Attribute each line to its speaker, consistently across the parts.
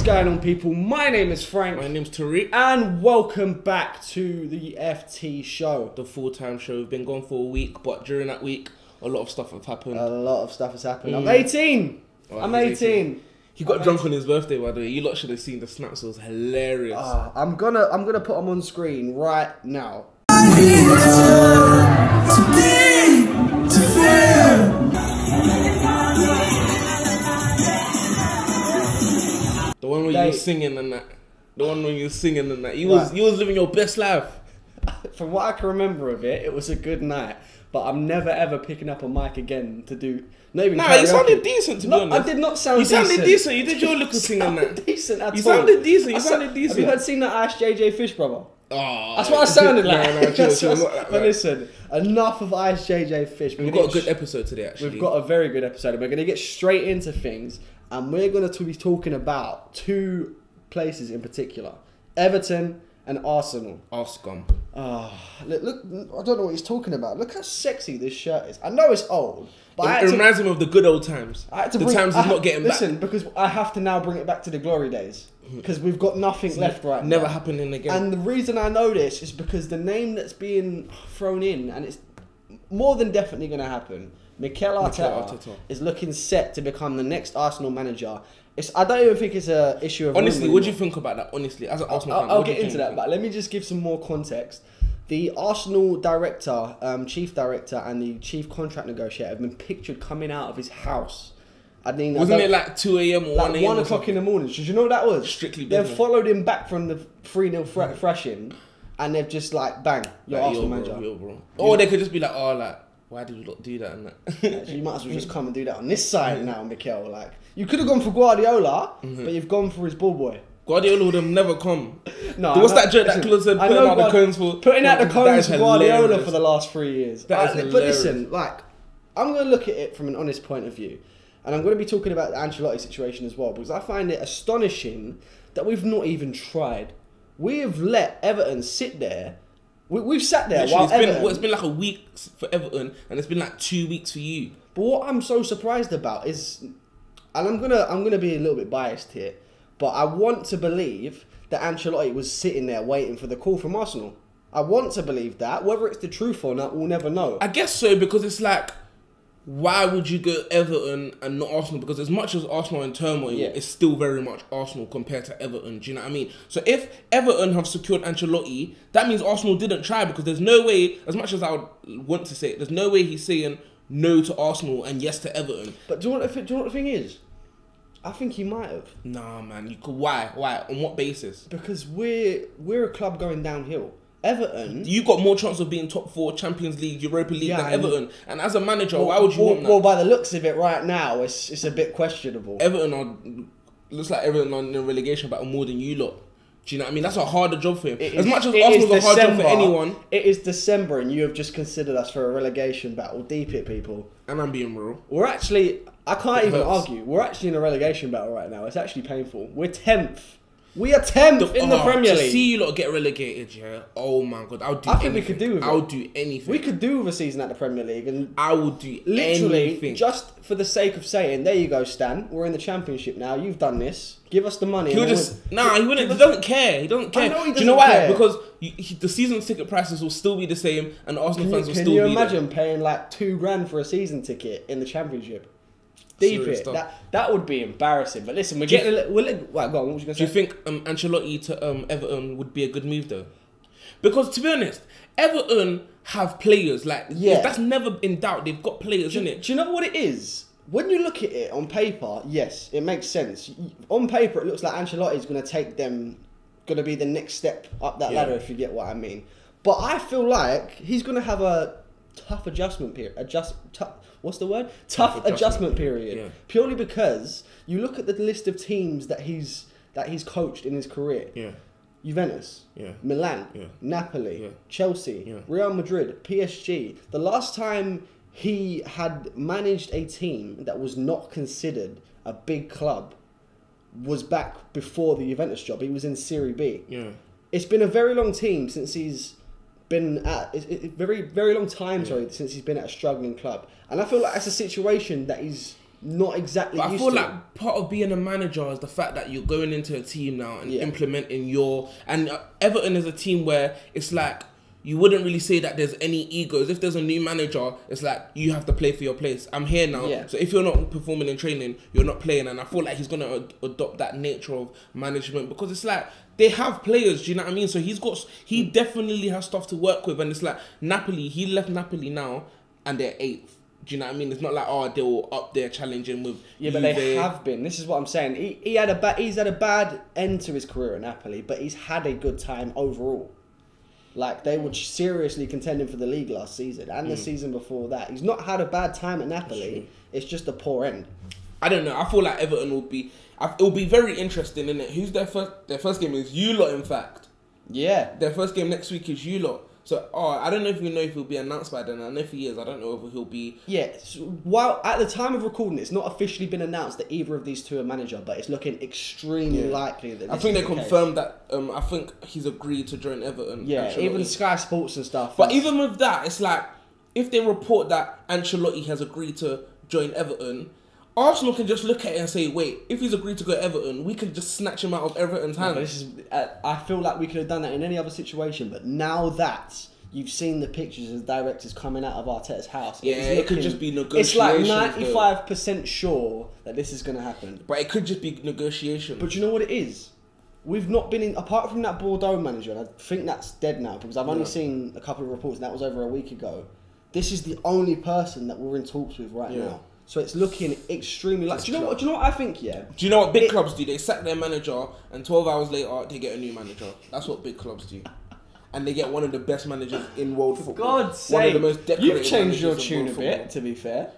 Speaker 1: is going on, people? My name is Frank.
Speaker 2: My name's Tariq.
Speaker 1: And welcome back to the FT show.
Speaker 2: The full-time show. We've been gone for a week, but during that week, a lot of stuff has happened.
Speaker 1: A lot of stuff has happened. I'm 18. I'm 18.
Speaker 2: He got drunk on his birthday, by the way. You lot should have seen the snaps. It was hilarious.
Speaker 1: I'm gonna put them on screen right now.
Speaker 2: The one where you were singing and that. The one where you were singing and that. You was living your best life.
Speaker 1: From what I can remember of it, it was a good night. But I'm never ever picking up a mic again to do. Not even
Speaker 2: you sounded decent to be honest.
Speaker 1: I did not sound decent.
Speaker 2: You sounded decent. You did your little sing and that.
Speaker 1: Decent at all.
Speaker 2: You sounded decent. You sounded decent.
Speaker 1: Have you seen that Ice JJ Fish, brother?
Speaker 2: Oh,
Speaker 1: that's what I sounded like.
Speaker 2: But
Speaker 1: listen, enough of Ice JJ Fish.
Speaker 2: We've got a good episode today, actually.
Speaker 1: We've got a very good episode. We're going to get straight into things, and we're going to be talking about two places in particular: Everton and Arsenal.
Speaker 2: Arscom.
Speaker 1: Look, I don't know what he's talking about. Look how sexy this shirt is. I know it's old, but
Speaker 2: it reminds him of the good old times. The times he's not getting back.
Speaker 1: Listen, because I have to now bring it back to the glory days. Because we've got nothing left right now.
Speaker 2: Never happening again.
Speaker 1: And the reason I know this is because the name that's being thrown in, and it's more than definitely going to happen, Mikel Arteta is looking set to become the next Arsenal manager. I don't even think it's an issue of...
Speaker 2: Honestly, what do you think about that? Honestly, as an Arsenal fan,
Speaker 1: I'll get into that, but let me just give some more context. The Arsenal director, chief director, and the chief contract negotiator have been pictured coming out of his house. I mean,
Speaker 2: wasn't it like 2 a.m. or 1 a.m.
Speaker 1: 1 o'clock in the morning? Did you know what that was?
Speaker 2: Strictly
Speaker 1: business. They've followed him back from the 3-0 thrashing, and they've just like, bang, you're Arsenal manager.
Speaker 2: Bro. Or they could just be like, oh, like, why did you not do that and that?
Speaker 1: Actually, you might as well just come and do that on this side now, Mikel. Like, you could have gone for Guardiola, but you've gone for his ball boy.
Speaker 2: Guardiola would have never come.
Speaker 1: No,
Speaker 2: what's that joke that Claude said? Putting out the cones for
Speaker 1: Guardiola for the last 3 years.
Speaker 2: But
Speaker 1: listen, like, I'm going to look at it from an honest point of view. And I'm going to be talking about the Ancelotti situation as well, because I find it astonishing that we've not even tried. We have let Everton sit there. We've sat there while
Speaker 2: it's been like a week for Everton, and it's been like 2 weeks for you.
Speaker 1: But what I'm so surprised about is, and I'm gonna be a little bit biased here, but I want to believe that Ancelotti was sitting there waiting for the call from Arsenal. I want to believe that. Whether it's the truth or not, we'll never know.
Speaker 2: I guess so, because it's like, why would you go Everton and not Arsenal? Because as much as Arsenal in turmoil, it's still very much Arsenal compared to Everton. Do you know what I mean? So if Everton have secured Ancelotti, that means Arsenal didn't try, because there's no way, as much as I would want to say it, there's no way he's saying no to Arsenal and yes to Everton.
Speaker 1: But do you know what the thing is? I think he might have.
Speaker 2: Nah, man. Why? On what basis?
Speaker 1: Because we're a club going downhill. Everton...
Speaker 2: You got more chance of being top 4 Champions League, Europa League than Everton. And as a manager, why would you want that?
Speaker 1: Well, by the looks of it right now, it's a bit questionable.
Speaker 2: Looks like Everton are in a relegation battle more than you lot. Do you know what I mean? That's a harder job for him. As much as Arsenal's a hard job for anyone.
Speaker 1: It is December and you have just considered us for a relegation battle. Deep it, people.
Speaker 2: And I'm being real.
Speaker 1: We're actually... I can't even argue. We're actually in a relegation battle right now. It's actually painful. We're 10th. We are 10th in the Premier League.
Speaker 2: To see you lot get relegated, yeah. Oh my God, I think we could do with it. I would do anything.
Speaker 1: We could do with a season at the Premier League, and
Speaker 2: I would do
Speaker 1: literally
Speaker 2: anything.
Speaker 1: Just for the sake of saying, there you go, Stan. We're in the Championship now. You've done this. Give us the money.
Speaker 2: He'll just he wouldn't. He doesn't care. He doesn't care.
Speaker 1: I know he doesn't.
Speaker 2: Do you know why?
Speaker 1: Care.
Speaker 2: Because the season ticket prices will still be the same, and Arsenal fans will still be there.
Speaker 1: Can you imagine paying like $2 grand for a season ticket in the Championship? Deep it. That would be embarrassing. But listen, we're getting a little... Right, go on, what was you going to say?
Speaker 2: Do you think Ancelotti to Everton would be a good move, though? Because, to be honest, Everton have players. Like, that's never in doubt. They've got players, innit?
Speaker 1: Do you know what it is? When you look at it on paper, yes, it makes sense. On paper, it looks like Ancelotti's going to take them... Going to be the next step up that ladder, if you get what I mean. But I feel like he's going to have a tough adjustment period. What's the word? Tough adjustment period. Yeah. Purely because you look at the list of teams that he's coached in his career. Yeah. Juventus. Yeah. Milan. Yeah. Napoli. Yeah. Chelsea. Yeah. Real Madrid. PSG. The last time he had managed a team that was not considered a big club was back before the Juventus job. He was in Serie B. Yeah. It's been a very long team since he's been at very long time. Sorry, since he's been at a struggling club, and I feel like that's a situation that he's not exactly
Speaker 2: But I
Speaker 1: used
Speaker 2: feel
Speaker 1: to.
Speaker 2: like part of being a manager is the fact that you're going into a team now and implementing your... And Everton is a team where it's like, you wouldn't really say that there's any egos. If there's a new manager, it's like, you have to play for your place. I'm here now. Yeah. So if you're not performing in training, you're not playing. And I feel like he's going to adopt that nature of management, because it's like, they have players, do you know what I mean? So he definitely has stuff to work with. And it's like, Napoli, he left Napoli now and they're 8th. Do you know what I mean? It's not like, oh, they were up there challenging with
Speaker 1: Juve. But they have been. This is what I'm saying. He's had a bad end to his career at Napoli, but he's had a good time overall. Like, they were seriously contending for the league last season and the season before that. He's not had a bad time at Napoli. It's just a poor end.
Speaker 2: I don't know. I feel like Everton will be... It will be very interesting, innit? Who's their first game is you lot, in fact.
Speaker 1: Yeah.
Speaker 2: Their first game next week is you lot. So, I don't know if you know if he'll be announced by then. And if he is, I don't know if he'll be...
Speaker 1: Yeah, so while at the time of recording, it's not officially been announced that either of these two are manager, but it's looking extremely likely that this
Speaker 2: I think they
Speaker 1: is the
Speaker 2: confirmed that. I think he's agreed to join Everton.
Speaker 1: Yeah,
Speaker 2: Ancelotti.
Speaker 1: Even Sky Sports and stuff.
Speaker 2: But even with that, it's like, if they report that Ancelotti has agreed to join Everton, Arsenal can just look at it and say, wait, if he's agreed to go to Everton, we can just snatch him out of Everton's hands.
Speaker 1: I feel like we could have done that in any other situation, but now that you've seen the pictures of directors coming out of Arteta's house,
Speaker 2: it could just be negotiations.
Speaker 1: It's like 95% sure that this is going to happen.
Speaker 2: But it could just be negotiation.
Speaker 1: But you know what it is? We've not been in, apart from that Bordeaux manager, and I think that's dead now because I've only seen a couple of reports, and that was over a week ago. This is the only person that we're in talks with right now. So it's looking extremely like... Do you know what I think, yeah?
Speaker 2: Do you know what big clubs do? They sack their manager and 12 hours later, they get a new manager. That's what big clubs do. And they get one of the best managers in world football. For
Speaker 1: God's sake.
Speaker 2: One of the most decorated
Speaker 1: You've changed your tune a bit,
Speaker 2: football.
Speaker 1: to be fair.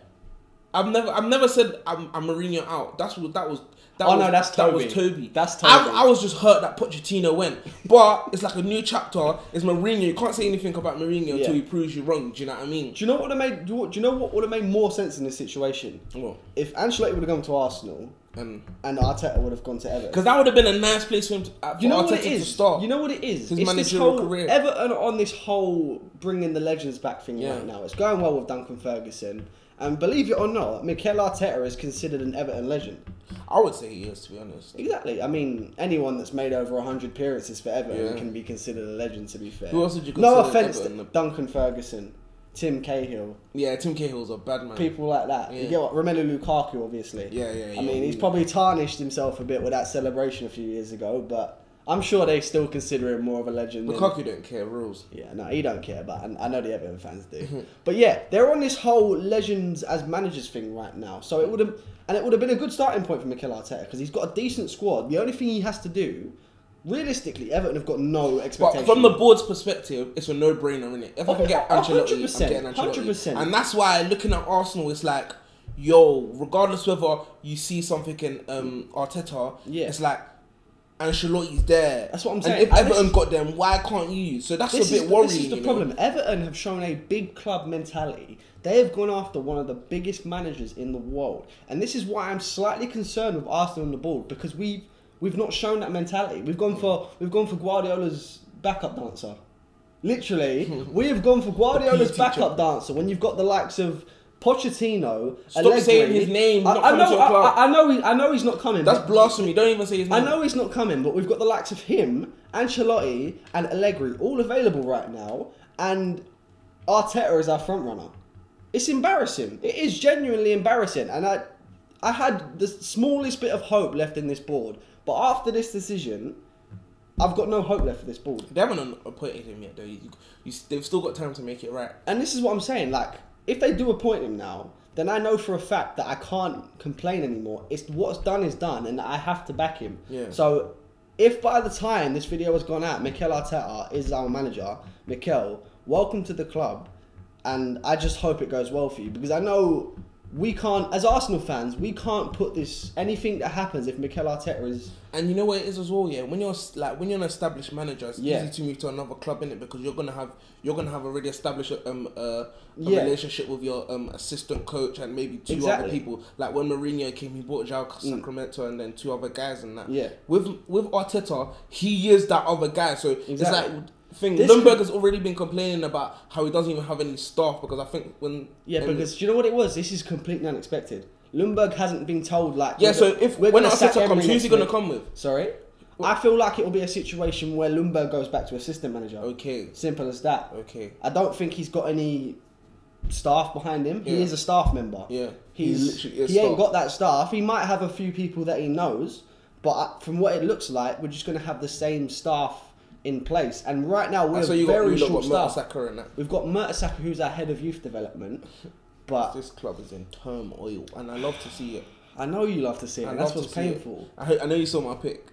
Speaker 2: I've never said I'm Mourinho out. That was Toby.
Speaker 1: That's Toby.
Speaker 2: I was just hurt that Pochettino went. But it's like a new chapter. It's Mourinho. You can't say anything about Mourinho until he proves you wrong. Do you know what I mean?
Speaker 1: Do you know what would have made more sense in this situation?
Speaker 2: What?
Speaker 1: If Ancelotti would have gone to Arsenal and Arteta would have gone to Everton.
Speaker 2: Because that would have been a nice place for him Arteta to start.
Speaker 1: You know what it is?
Speaker 2: His
Speaker 1: it's
Speaker 2: managerial
Speaker 1: this whole
Speaker 2: career.
Speaker 1: Everton on this whole bringing the legends back thing right now. It's going well with Duncan Ferguson. And believe it or not, Mikel Arteta is considered an Everton legend.
Speaker 2: I would say he is, to be honest.
Speaker 1: Exactly. I mean, anyone that's made over 100 appearances for Everton can be considered a legend, to be fair.
Speaker 2: Who else did you consider?
Speaker 1: No offence to Duncan Ferguson, Tim Cahill.
Speaker 2: Yeah, Tim Cahill's a bad man.
Speaker 1: People like that. You get what? Romelu Lukaku, obviously.
Speaker 2: Yeah.
Speaker 1: I mean, he's probably tarnished himself a bit with that celebration a few years ago, but I'm sure they still consider him more of a legend.
Speaker 2: Lukaku don't care rules.
Speaker 1: Yeah, no, he don't care, but I know the Everton fans do. But yeah, they're on this whole legends as managers thing right now. So it would have been a good starting point for Mikel Arteta because he's got a decent squad. The only thing he has to do, realistically, Everton have got no expectation.
Speaker 2: But from the board's perspective, it's a no-brainer, isn't it? If I can get Ancelotti, I'm getting Ancelotti.
Speaker 1: 100%.
Speaker 2: And that's why looking at Arsenal, it's like, yo, regardless whether you see something in Arteta, it's like, Ancelotti's there.
Speaker 1: That's what I'm saying.
Speaker 2: And if Everton got them, why can't you? So that's a bit worrying.
Speaker 1: This is the problem. Everton have shown a big club mentality. They have gone after one of the biggest managers in the world. And this is why I'm slightly concerned with Arsenal on the board, because we've not shown that mentality. We've gone for Guardiola's backup dancer. Literally, we have gone for Guardiola's backup dancer when you've got the likes of Pochettino.
Speaker 2: Stop
Speaker 1: Allegri.
Speaker 2: saying his name.
Speaker 1: I know he's not coming.
Speaker 2: That's blasphemy. Don't even say his name.
Speaker 1: I know he's not coming, but we've got the likes of him, Ancelotti, and Allegri all available right now, and Arteta is our front runner. It's embarrassing. It is genuinely embarrassing, and I had the smallest bit of hope left in this board, but after this decision, I've got no hope left for this board.
Speaker 2: They haven't appointed him yet, though. They've still got time to make it right.
Speaker 1: And this is what I'm saying, like, if they do appoint him now, then I know for a fact that I can't complain anymore. It's what's done is done, and I have to back him.
Speaker 2: Yeah.
Speaker 1: So, if by the time this video has gone out, Mikel Arteta is our manager, Mikel, welcome to the club, and I just hope it goes well for you, because I know we can't, as Arsenal fans, we can't put this, anything that happens if Mikel Arteta is...
Speaker 2: And you know what it is as well, yeah. When you're an established manager, it's easy to move to another club, innit? Because you're gonna have already established a relationship with your assistant coach and maybe two other people. Like when Mourinho came, he brought Joel Sacramento and then 2 other guys and that. Yeah. With Arteta, he is that other guy. So it's like Lundberg has already been complaining about how he doesn't even have any staff because I think when
Speaker 1: because do you know what it was? This is completely unexpected. Ljungberg hasn't been told like.
Speaker 2: Yeah, so if when Arteta comes, who's he going to come with?
Speaker 1: Sorry? I feel like it will be a situation where Ljungberg goes back to assistant manager.
Speaker 2: Okay.
Speaker 1: Simple as that.
Speaker 2: Okay.
Speaker 1: I don't think he's got any staff behind him. He is a staff member.
Speaker 2: Yeah.
Speaker 1: He ain't got that staff. He might have a few people that he knows, but from what it looks like, we're just going to have the same staff in place. And right now, we're very short staff. We've got Mertesacker, who's our head of youth development. But
Speaker 2: this club is in turmoil, and I love to see it.
Speaker 1: I know you love to see it. And that's what's painful.
Speaker 2: I know you saw my pic.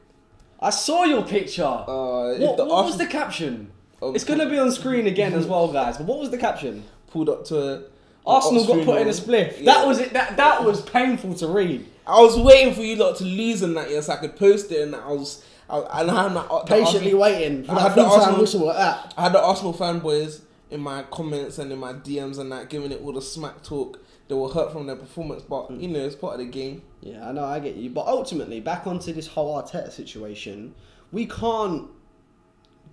Speaker 1: I saw your picture. What was the caption? It's going to be on screen again as well, guys. But what was the caption?
Speaker 2: Pulled up to
Speaker 1: Arsenal got put in a spliff. Yeah. That was it. That was painful to read.
Speaker 2: I was waiting for you lot to lose in that, so I could post it, and I'm
Speaker 1: patiently waiting for that full-time whistle like that.
Speaker 2: I had the Arsenal fanboys in my comments and in my DMs and that, giving it all the smack talk. They were hurt from their performance, but you know, it's part of the game.
Speaker 1: Yeah, I know, I get you. But ultimately, back onto this whole Arteta situation, we can't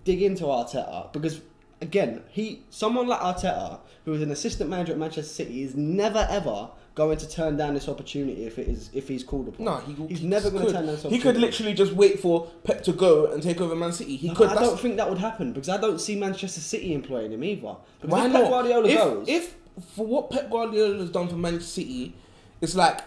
Speaker 1: dig into Arteta because, again, someone like Arteta, who is an assistant manager at Manchester City, is never ever going to turn down this opportunity if he's called upon.
Speaker 2: No,
Speaker 1: he's never going to turn down this opportunity.
Speaker 2: He could literally just wait for Pep to go and take over Man City. He could.
Speaker 1: I don't think that would happen because I don't see Manchester City employing him either. Because
Speaker 2: why
Speaker 1: if
Speaker 2: not?
Speaker 1: Pep Guardiola goes,
Speaker 2: if for what Pep Guardiola has done for Manchester City, it's like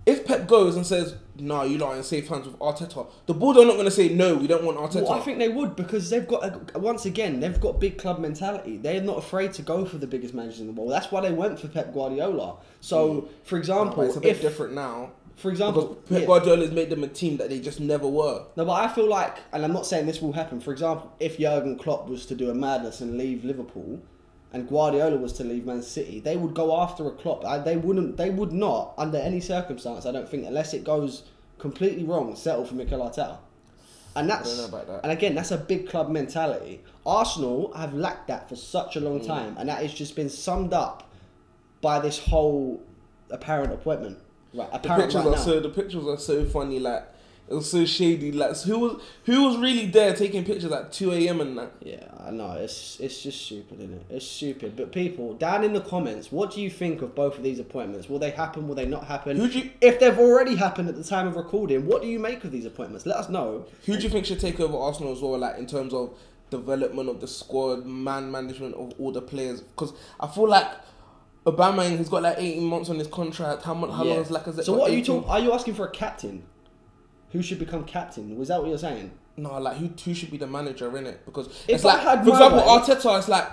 Speaker 2: if Pep goes and says, "No, you lot are in safe hands with Arteta," the board are not going to say, "No, we don't want Arteta."
Speaker 1: Well, I think they would because they've got once again they've got big club mentality. They're not afraid to go for the biggest managers in the world. That's why they went for Pep Guardiola. So, for example,
Speaker 2: it's a bit different now.
Speaker 1: For example,
Speaker 2: Pep Guardiola has made them a team that they just never were.
Speaker 1: No, but I feel like, and I'm not saying this will happen. For example, if Jurgen Klopp was to do a madness and leave Liverpool, and Guardiola was to leave Man City, they would go after a Klopp. They would not, under any circumstance, I don't think, unless it goes completely wrong, settle for Mikel Arteta. And
Speaker 2: I don't know about that.
Speaker 1: And again, that's a big club mentality. Arsenal have lacked that for such a long time, and that has just been summed up by this whole apparent appointment. Right,
Speaker 2: the pictures are so funny, like it was so shady. Like who was really there taking pictures at 2 AM and that?
Speaker 1: Yeah, I know. It's just stupid, isn't it? It's stupid. But people, down in the comments, what do you think of both of these appointments? Will they happen? Will they not happen? If they've already happened at the time of recording, what do you make of these appointments? Let us know.
Speaker 2: Who do you think should take over Arsenal as well, like in terms of development of the squad, management of all the players? Because I feel like Aubameyang has got like 18 months on his contract. How long is Lacazette?
Speaker 1: So what are you talking? Are you asking for a captain? Who should become captain? Was that what you're saying?
Speaker 2: No, like who should be the manager in it? Because
Speaker 1: if
Speaker 2: it's like, for example, Arteta. It's like,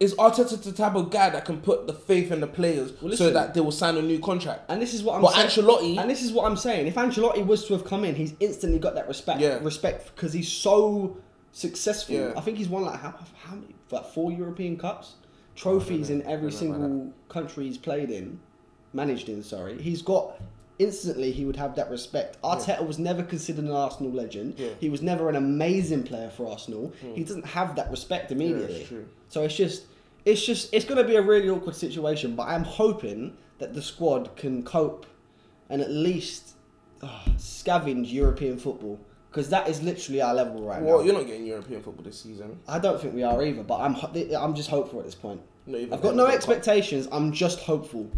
Speaker 2: is Arteta the type of guy that can put the faith in the players so that they will sign a new contract?
Speaker 1: And this is what I'm saying.
Speaker 2: Ancelotti.
Speaker 1: And this is what I'm saying. If Ancelotti was to have come in, he's instantly got that respect. Yeah. Respect because he's so successful. Yeah. I think he's won like how many? Like 4 European Cups. Trophies in every single country he's managed in. Sorry, he's got. Instantly, he would have that respect. Arteta was never considered an Arsenal legend. Yeah. He was never an amazing player for Arsenal. He doesn't have that respect immediately. Yeah, so it's going to be a really awkward situation. But I'm hoping that the squad can cope and at least scavenge European football. Because that is literally our level right now.
Speaker 2: Well, you're not getting European football this season.
Speaker 1: I don't think we are either, but I'm just hopeful at this point. I've got no expectations. I'm just hopeful.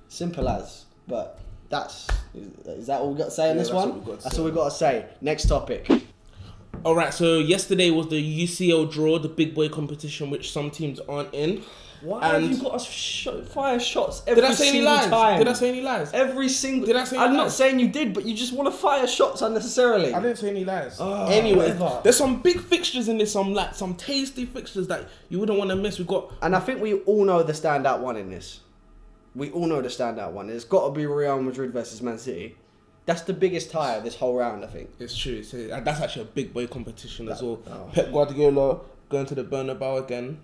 Speaker 1: Simple as. But is that all we've got to say on this one? That's all we've got to say. Next topic.
Speaker 2: Alright, so yesterday was the UCL draw, the big boy competition, which some teams aren't in.
Speaker 1: Why have you got us fire shots every single time?
Speaker 2: Did I say any lies?
Speaker 1: Every single...
Speaker 2: Did I say any lies?
Speaker 1: I'm not saying you did, but you just want to fire shots unnecessarily.
Speaker 2: I didn't say any lies. Anyway, there's some big fixtures in this, some tasty fixtures that you wouldn't want to miss. We've got...
Speaker 1: And I think we all know the standout one in this. We all know the standout one. It's got to be Real Madrid versus Man City. That's the biggest tie of this whole round, I think.
Speaker 2: It's true. That's actually a big boy competition as well. Pep Guardiola going to the Bernabeu again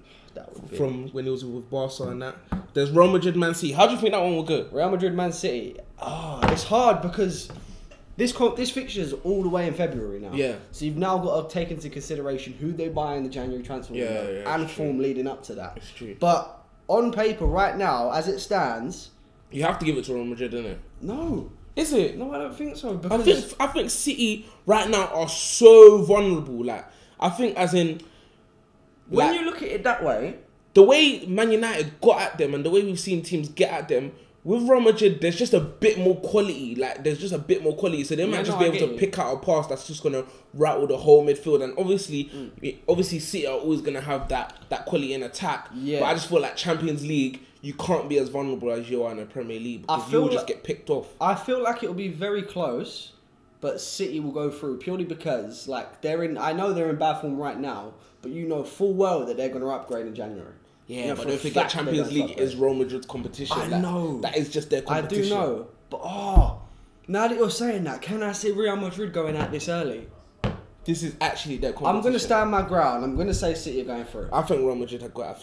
Speaker 2: from when he was with Barca and that. There's Real Madrid, Man City. How do you think that one will go?
Speaker 1: Real Madrid, Man City. It's hard because this fixture is all the way in February now.
Speaker 2: Yeah.
Speaker 1: So you've now got to take into consideration who they buy in the January transfer window and form leading up to that.
Speaker 2: It's true.
Speaker 1: But on paper, right now, as it stands...
Speaker 2: You have to give it to Real Madrid, innit?
Speaker 1: No.
Speaker 2: Is it?
Speaker 1: No, I don't think so.
Speaker 2: I think City right now are so vulnerable. Like, I think as in...
Speaker 1: When you look at it that way...
Speaker 2: The way Man United got at them and the way we've seen teams get at them with Real Madrid, there's just a bit more quality. Like, there's just a bit more quality. So they might just be able to pick out a pass that's just going to rattle the whole midfield. And obviously City are always going to have that quality in attack. Yeah. But I just feel like Champions League, you can't be as vulnerable as you are in the Premier League because you will just get picked off.
Speaker 1: I feel like it will be very close, but City will go through purely because, like, I know they're in bad form right now, but you know full well that they're going to upgrade in January.
Speaker 2: Yeah, you know, but don't forget Champions League is Real Madrid's competition.
Speaker 1: I know.
Speaker 2: That is just their competition.
Speaker 1: I do know. But, now that you're saying that, can I see Real Madrid going out this early?
Speaker 2: This is actually their competition.
Speaker 1: I'm going to stand my ground. I'm going to say City are going through.
Speaker 2: I think Real Madrid have got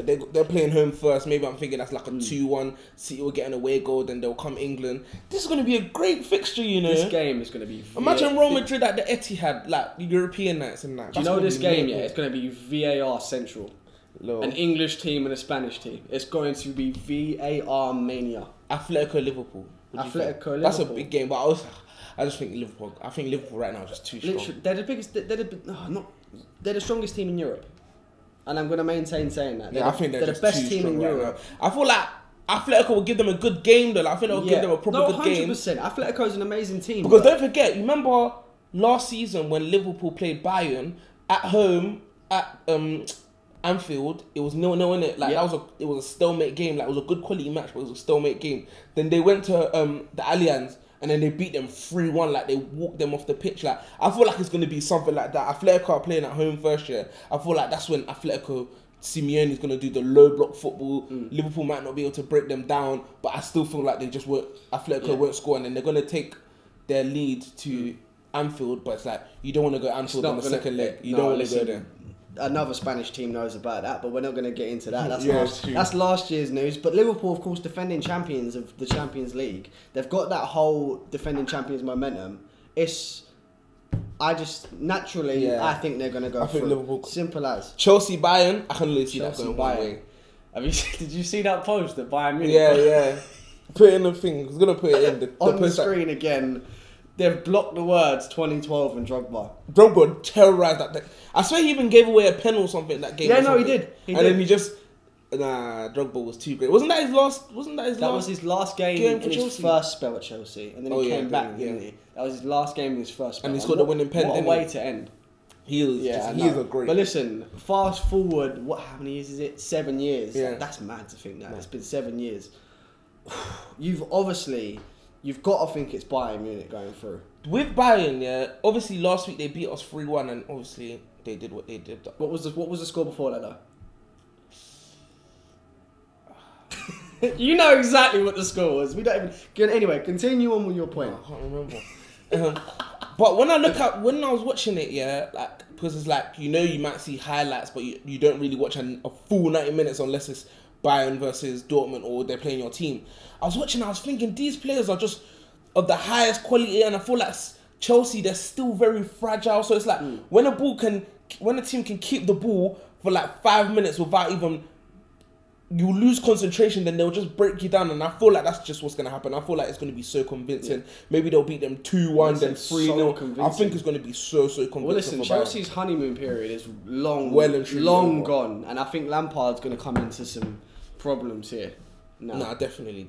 Speaker 2: it. They're playing home first. Maybe I'm thinking that's like a 2-1. City will get an away goal, then they'll come England. This is going to be a great fixture, you know.
Speaker 1: This game is going to be...
Speaker 2: Imagine Real Madrid at the Etihad, like the European nights and that.
Speaker 1: Do you know this game, yeah? It's going to be VAR central. An English team and a Spanish team. It's going to be VAR mania.
Speaker 2: Atletico Liverpool. That's a big game, but I just think Liverpool. I think Liverpool right now is just too strong.
Speaker 1: They're the biggest. They're the strongest team in Europe, and I'm going to maintain saying that.
Speaker 2: I think they're the best team in Europe. I feel like Atletico will give them a good game, though. Like, I think they'll give them a proper good game.
Speaker 1: 100%. Atletico is an amazing team.
Speaker 2: Because don't forget, you remember last season when Liverpool played Bayern at home at Anfield, it was 0-0 innit. Like it was a stalemate game. Like, it was a good quality match, but it was a stalemate game. Then they went to the Allianz and then they beat them 3-1. Like, they walked them off the pitch. Like, I feel like it's going to be something like that. Atletico are playing at home first year. I feel like that's when Atletico Simeone is going to do the low block football. Liverpool might not be able to break them down, but I still feel like they just won't. Atletico won't score, and then they're going to take their lead to Anfield. But it's like, you don't want to go Anfield on the second leg. You don't want to go there.
Speaker 1: Another Spanish team knows about that, but we're not going to get into that. That's last year's news. But Liverpool, of course, defending champions of the Champions League. They've got that whole defending champions momentum. I think they're going to go through. Liverpool. Simple as.
Speaker 2: Chelsea, Bayern, I can really see that going one way.
Speaker 1: Did you see that post that Bayern Munich?
Speaker 2: Yeah. Put in the thing. I was going to put it in.
Speaker 1: On the screen again. They've blocked the words 2012 and Drogba.
Speaker 2: Drogba terrorised that day. I swear he even gave away a pen or something that game.
Speaker 1: Yeah, no, he did.
Speaker 2: Then he just... Drogba was too great. That
Speaker 1: was his last game in his first spell at Chelsea. And then he came back, didn't he? That was his last game in his first spell.
Speaker 2: And he scored the winning pen,
Speaker 1: What a way to end.
Speaker 2: He is a great...
Speaker 1: But listen, fast forward, how many years is it? 7 years.
Speaker 2: Yeah.
Speaker 1: That's mad to think that. It's been 7 years. You've got to think it's Bayern Munich going through.
Speaker 2: With Bayern, obviously last week they beat us 3-1 and obviously they did what they did.
Speaker 1: What was the score before that though? You know exactly what the score was. We don't even... Anyway, continue on with your point.
Speaker 2: I can't remember. But when I was watching it, like, because it's like, you know, you might see highlights, but you don't really watch a full 90 minutes unless it's Bayern versus Dortmund or they're playing your team. I was watching, I was thinking these players are just of the highest quality, and I feel like Chelsea, they're still very fragile. So it's like when a team can keep the ball for like 5 minutes without even, you lose concentration, then they'll just break you down. And I feel like that's just what's going to happen. I feel like it's going to be so convincing. Maybe they'll beat them 2-1, then 3-0. I think it's going to be so convincing. Well,
Speaker 1: listen, Chelsea's honeymoon period is long gone, and I think Lampard's going to come into some problems here.
Speaker 2: Nah, definitely.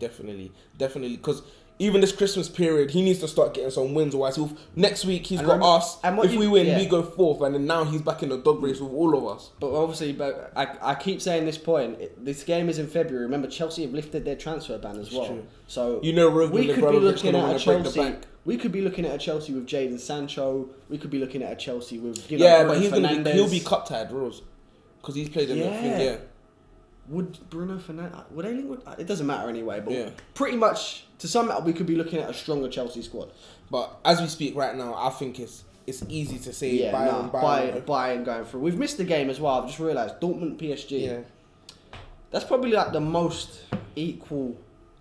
Speaker 2: Because even this Christmas period, he needs to start getting some wins. Otherwise, next week he's got us. And if we win, we go fourth, and then now he's back in the dog race with all of us.
Speaker 1: But obviously, I keep saying this point. This game is in February. Remember, Chelsea have lifted their transfer ban as well.
Speaker 2: True.
Speaker 1: So
Speaker 2: you know,
Speaker 1: we could be looking at a Chelsea. We could be looking at a Chelsea with Jadon Sancho. We could be looking at a Chelsea with
Speaker 2: but he'll be cup tied, Rose, because he's played in the thing.
Speaker 1: Would Bruno Fernandes... Would they link with... It doesn't matter anyway, but pretty much, to sum it up, we could be looking at a stronger Chelsea squad.
Speaker 2: But as we speak right now, I think it's easy to say
Speaker 1: Bayern going through. We've missed the game as well. I've just realised. Dortmund PSG. Yeah. That's probably like the most equal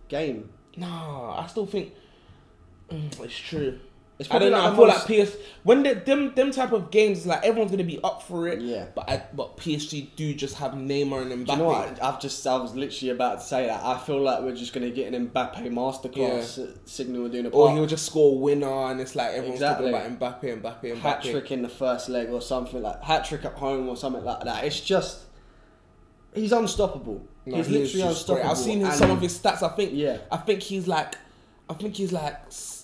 Speaker 1: game.
Speaker 2: No, I still think... it's true. I don't know. I feel like when them type of games, like everyone's gonna be up for it.
Speaker 1: Yeah.
Speaker 2: But PSG do just have Neymar and Mbappe.
Speaker 1: Do you know what? I was literally about to say that. I feel like we're just gonna get an Mbappe masterclass signal doing a part.
Speaker 2: Or he'll just score a winner, and it's like everyone's talking about Mbappe.
Speaker 1: Hat trick in the first leg or something, like hat trick at home or something like that. It's He's unstoppable.
Speaker 2: No,
Speaker 1: he's
Speaker 2: he is
Speaker 1: literally
Speaker 2: just great.
Speaker 1: unstoppable.
Speaker 2: I've seen some of his stats.
Speaker 1: Yeah.
Speaker 2: I think he's like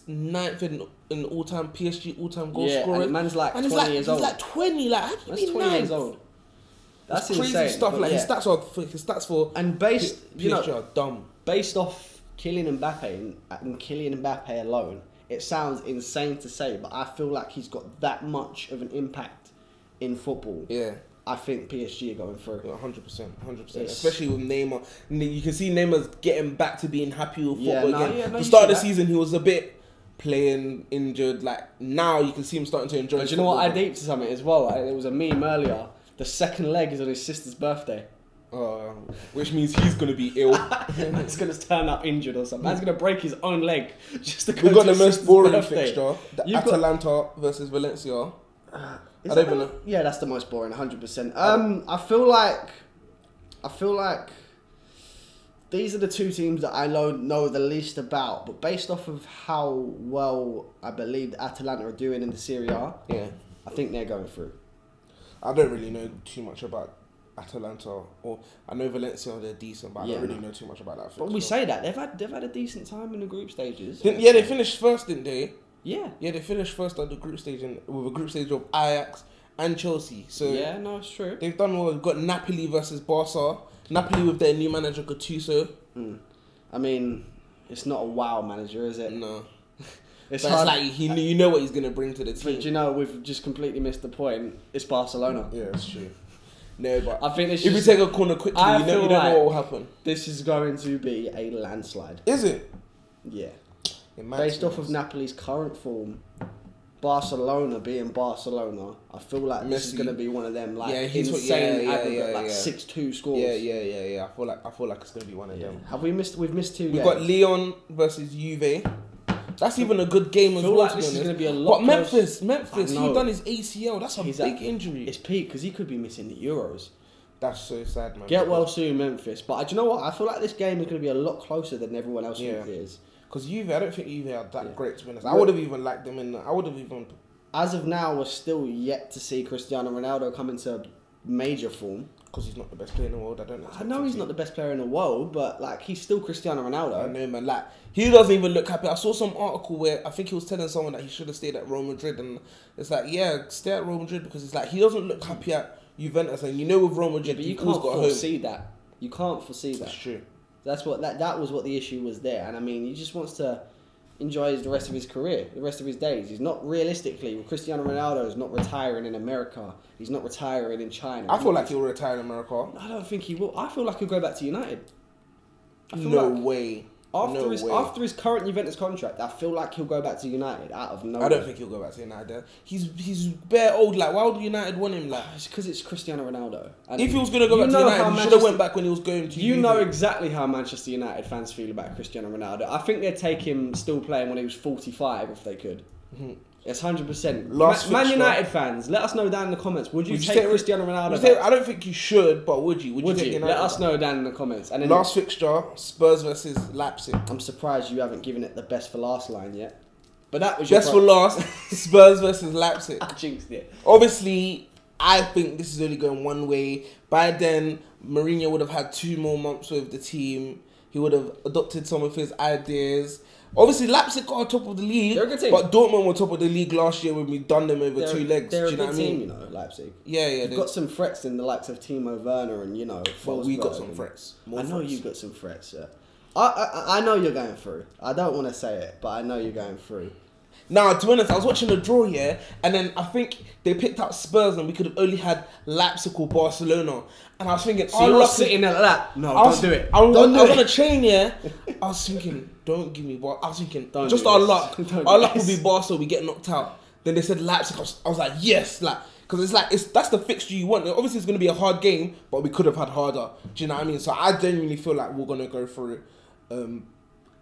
Speaker 2: ninth in all-time PSG all-time goal scorer.
Speaker 1: And the man's like 20 years old.
Speaker 2: He's like 20. Like, how can he be
Speaker 1: 20 years
Speaker 2: ninth?
Speaker 1: old. That's
Speaker 2: crazy
Speaker 1: insane,
Speaker 2: stuff. Like his stats for
Speaker 1: and based
Speaker 2: PSG are dumb.
Speaker 1: Based off Kylian Mbappe and Kylian Mbappe alone, it sounds insane to say, but I feel like he's got that much of an impact in football.
Speaker 2: Yeah.
Speaker 1: I think PSG are going through.
Speaker 2: 100%. Especially with Neymar. You can see Neymar's getting back to being happy with football again. The start of the season, he was a bit playing injured. Like, now you can see him starting to enjoy
Speaker 1: But you know what? I deeped to something as well. There was a meme earlier. The second leg is on his sister's birthday.
Speaker 2: Which means he's going to be ill.
Speaker 1: He's going to turn up injured or something. He's going to break his own leg just to go.
Speaker 2: We've got the most boring
Speaker 1: birthday.
Speaker 2: fixture. Atalanta versus Valencia. I don't even know.
Speaker 1: Yeah, that's the most boring, 100%. I feel like these are the two teams that I know the least about, but based off of how well I believe Atalanta are doing in the Serie A, I think they're going through.
Speaker 2: I don't really know too much about Atalanta, or I know Valencia, they're decent, but I don't really know too much about that.
Speaker 1: But we say that they've had a decent time in the group stages.
Speaker 2: They finished first, didn't they?
Speaker 1: Yeah,
Speaker 2: they finished first at the group stage with a group stage of Ajax and Chelsea. So
Speaker 1: yeah, no, it's true.
Speaker 2: They've done well. We've got Napoli versus Barca. Napoli with their new manager Gattuso.
Speaker 1: I mean, it's not a wow manager, is it?
Speaker 2: No.
Speaker 1: It's
Speaker 2: like you know what he's gonna bring to the team.
Speaker 1: But you know, we've just completely missed the point. It's Barcelona.
Speaker 2: Yeah, it's true. No, but
Speaker 1: I think
Speaker 2: if we take a corner quickly, you don't know what will happen.
Speaker 1: This is going to be a landslide.
Speaker 2: Is it?
Speaker 1: Yeah. Based off of Napoli's current form, Barcelona being Barcelona, I feel like this is going to be one of them insane aggregate, 6-2 scores.
Speaker 2: Yeah. I feel like it's going to be one of them.
Speaker 1: We've missed two games.
Speaker 2: We've got Lyon versus Juve. That's even a good game as well.
Speaker 1: Like this is going to be a lot.
Speaker 2: But Memphis, he done his ACL. That's a big injury.
Speaker 1: It's peak because he could be missing the Euros.
Speaker 2: That's so sad, man.
Speaker 1: Get well soon, Memphis. But do you know what? I feel like this game is going to be a lot closer than everyone else thinks it is.
Speaker 2: Because Juve, I don't think Juve are that great, to be honest. I would have even liked them in. I would have even.
Speaker 1: As of now, we're still yet to see Cristiano Ronaldo come into major form.
Speaker 2: Because he's not the best player in the world.
Speaker 1: I know he's not the best player in the world, but like he's still Cristiano Ronaldo.
Speaker 2: I know, man. Like he doesn't even look happy. I saw some article where I think he was telling someone that he should have stayed at Real Madrid, and it's like, yeah, stay at Real Madrid because it's like he doesn't look happy at Juventus, and you know with Real Madrid,
Speaker 1: but you can't foresee that. You can't foresee that.
Speaker 2: That's true.
Speaker 1: That's what that was what the issue was there, and I mean, he just wants to enjoy the rest of his career, the rest of his days. He's not realistically. Cristiano Ronaldo is not retiring in America. He's not retiring in China.
Speaker 2: I feel like he'll retire in America.
Speaker 1: I don't think he will. I feel like he'll go back to United.
Speaker 2: No way.
Speaker 1: After his current Juventus contract, I feel like he'll go back to United out of nowhere.
Speaker 2: I don't think he'll go back to United. He's bare old. Like, why would United want him? Like,
Speaker 1: it's because it's Cristiano Ronaldo. And
Speaker 2: if he was gonna go back to United, he should have went back when he was going to.
Speaker 1: You know exactly how Manchester United fans feel about Cristiano Ronaldo. I think they'd take him still playing when he was 45 if they could. It's 100%. Man United fans, let us know down in the comments. Would you take Cristiano Ronaldo?
Speaker 2: I don't think you should, but would you? Would you?
Speaker 1: Let us know down in the comments. And then
Speaker 2: last fixture, Spurs versus Leipzig.
Speaker 1: I'm surprised you haven't given it the best for last line yet. But that was
Speaker 2: best for last. Spurs versus Leipzig.
Speaker 1: I jinxed it.
Speaker 2: Obviously, I think this is only going one way. By then, Mourinho would have had 2 more months with the team. He would have adopted some of his ideas. Obviously, Leipzig got on top of the league,
Speaker 1: they're a good team.
Speaker 2: But Dortmund were top of the league last year when we done them over 2 legs.
Speaker 1: They're
Speaker 2: do you know
Speaker 1: a good team, you know, Leipzig.
Speaker 2: Yeah.
Speaker 1: You've got some threats in the likes of Timo Werner and, you know,
Speaker 2: but we got some threats.
Speaker 1: I know you've got some threats, yeah. I know you're going through. I don't want to say it, but I know you're going through.
Speaker 2: Now, to be honest, I was watching the draw here, and then I think they picked out Spurs, and we could have only had Leipzig or Barcelona. And I was thinking,
Speaker 1: so you're sitting there like that. No, don't do it.
Speaker 2: I was on a train here. I was thinking, don't give me Bar. I was thinking, just our luck. Our luck will be Barca, we get knocked out. Then they said Leipzig. I was like, yes, like, because that's the fixture you want. Obviously, it's going to be a hard game, but we could have had harder. Do you know what I mean? So I genuinely feel like we're going to go through it.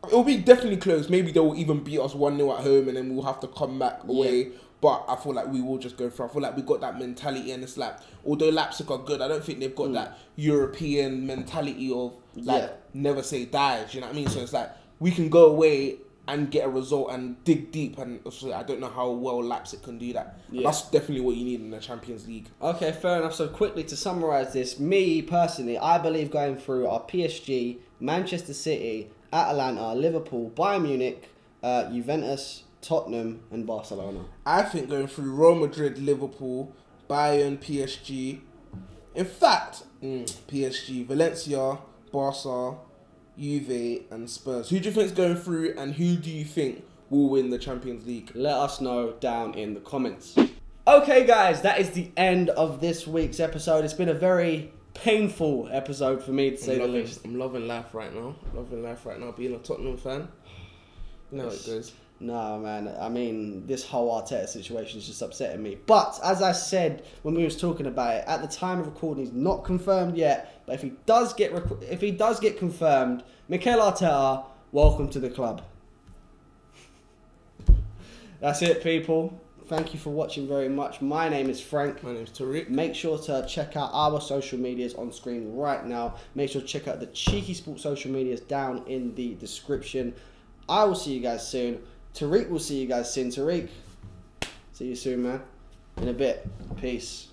Speaker 2: It'll be definitely close. Maybe they'll even beat us 1-0 at home, and then we'll have to come back away. Yeah. But I feel like we will just go through. I feel like we got that mentality, and it's like, although Leipzig are good, I don't think they've got that European mentality of like never say die. Do you know what I mean? So it's like we can go away and get a result and dig deep. And also, I don't know how well Leipzig can do that.
Speaker 1: Yeah.
Speaker 2: That's definitely what you need in the Champions League.
Speaker 1: Okay, fair enough. So quickly to summarise this, me personally, I believe going through are PSG, Manchester City, Atalanta, Liverpool, Bayern Munich, Juventus, Tottenham and Barcelona.
Speaker 2: I think going through Real Madrid, Liverpool, Bayern, PSG. In fact, PSG, Valencia, Barca, Juve and Spurs. Who do you think is going through and who do you think will win the Champions League?
Speaker 1: Let us know down in the comments. Okay guys, that is the end of this week's episode. It's been a very painful episode for me to say the least.
Speaker 2: I'm loving life right now. Being a Tottenham fan. You know how it goes.
Speaker 1: No, man. I mean, this whole Arteta situation is just upsetting me. But as I said when we was talking about it, at the time of recording, he's not confirmed yet. But if he does get confirmed, Mikel Arteta, welcome to the club. That's it, people. Thank you for watching very much. My name is Frank.
Speaker 2: My name is Tariq.
Speaker 1: Make sure to check out our social medias on screen right now. Make sure to check out the CheekySport social medias down in the description. I will see you guys soon. Tariq will see you guys soon. Tariq, see you soon, man. In a bit. Peace.